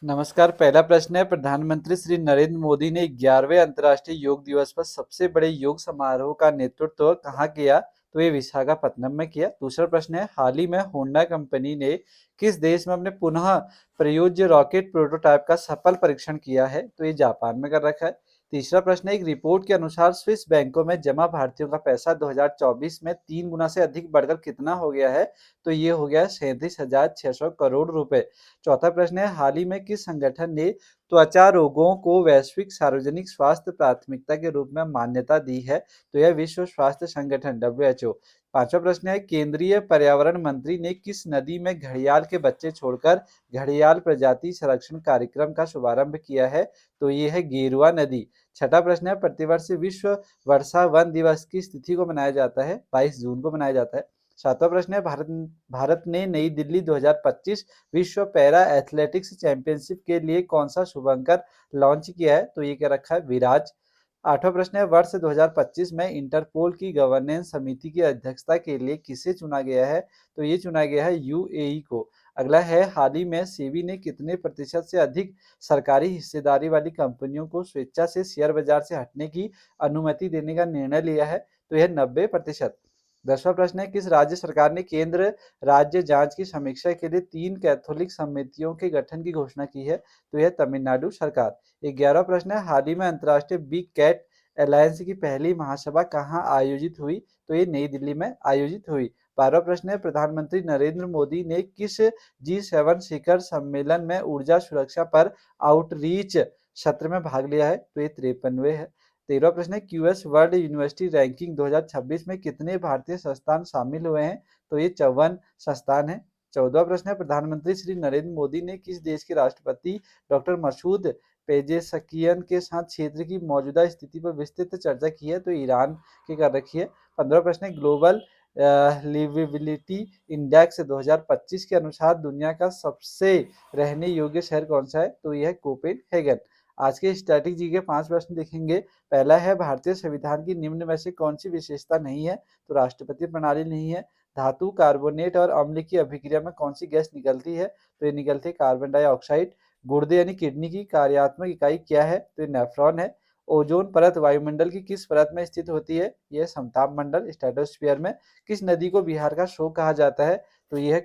नमस्कार। पहला प्रश्न है, प्रधानमंत्री श्री नरेंद्र मोदी ने 11वें अंतर्राष्ट्रीय योग दिवस पर सबसे बड़े योग समारोह का नेतृत्व कहाँ किया? तो ये विशाखापत्तनम में किया। दूसरा प्रश्न है, हाल ही में होंडा कंपनी ने किस देश में अपने पुनः प्रयोज्य रॉकेट प्रोटोटाइप का सफल परीक्षण किया है? तो ये जापान में कर रखा है। तीसरा प्रश्न है, एक रिपोर्ट के अनुसार स्विस बैंकों में जमा भारतीयों का पैसा 2024 में 3 गुना से अधिक बढ़कर कितना हो गया है? तो ये हो गया 37,600 करोड़ रुपए। चौथा प्रश्न है, हाल ही में किस संगठन ने त्वचा रोगों को वैश्विक सार्वजनिक स्वास्थ्य प्राथमिकता के रूप में मान्यता दी है? तो यह विश्व स्वास्थ्य संगठन WHO। पांचवा प्रश्न है, केंद्रीय पर्यावरण मंत्री ने किस नदी में घड़ियाल के बच्चे छोड़कर घड़ियाल प्रजाति संरक्षण कार्यक्रम का शुभारंभ किया है? तो ये है गेरुआ नदी। छठा प्रश्न है, प्रतिवर्ष विश्व वर्षा वन दिवस किस तिथि को मनाया जाता है? 22 जून को मनाया जाता है। सातवां प्रश्न है, भारत ने नई दिल्ली 2025 विश्व पैरा एथलेटिक्स चैंपियनशिप के लिए कौन सा शुभंकर लॉन्च किया है? तो ये क्या रखा है? विराज। आठवां प्रश्न है, वर्ष 2025 में इंटरपोल की गवर्नेंस समिति की अध्यक्षता के लिए किसे चुना गया है? तो ये चुना गया है यूएई को। अगला है, हाल ही में सेबी ने कितने प्रतिशत से अधिक सरकारी हिस्सेदारी वाली कंपनियों को स्वेच्छा से शेयर बाजार से हटने की अनुमति देने का निर्णय लिया है? तो यह 90%। 10वां प्रश्न है, किस राज्य सरकार ने केंद्र राज्य जांच की समीक्षा के लिए 3 कैथोलिक समितियों के गठन की घोषणा की है? तो यह तमिलनाडु सरकार। 11वां प्रश्न है, हाल ही में अंतर्राष्ट्रीय बिग कैट अलायंस की पहली महासभा कहाँ आयोजित हुई? तो ये नई दिल्ली में आयोजित हुई। 12वां प्रश्न है, प्रधानमंत्री नरेंद्र मोदी ने किस G7 शिखर सम्मेलन में ऊर्जा सुरक्षा पर आउटरीच सत्र में भाग लिया है? तो ये 53वें है। 13वां प्रश्न है, क्यूएस वर्ल्ड यूनिवर्सिटी रैंकिंग 2026 में कितने भारतीय संस्थान शामिल हुए हैं? तो ये 54 संस्थान है। 14वां प्रश्न है, प्रधानमंत्री श्री नरेंद्र मोदी ने किस देश के राष्ट्रपति डॉक्टर मसूद पेजेशकियन के साथ क्षेत्र की मौजूदा स्थिति पर विस्तृत चर्चा की है? तो ईरान की कर रखी है। 15वां प्रश्न है, ग्लोबल लिविबिलिटी इंडेक्स 2025 के अनुसार दुनिया का सबसे रहने योग्य शहर कौन सा है? तो यह है कोपेनहेगन। आज के स्टैटिक जी के 5 प्रश्न देखेंगे। पहला है, भारतीय संविधान की निम्न में से कौन सी विशेषता नहीं है? तो राष्ट्रपति प्रणाली नहीं है। धातु, कार्बोनेट और अम्ल की अभिक्रिया में कौन सी गैस निकलती है? तो ये निकलती है कार्बन डाइऑक्साइड। गुर्दे यानी किडनी की कार्यात्मक इकाई क्या है? तो ये नेफ्रॉन है। ओजोन परत वायुमंडल की किस परत में स्थित होती है? यह समताप मंडल स्ट्रेटोस्फीयर में। किस नदी को बिहार का शोक कहा जाता है? तो यह है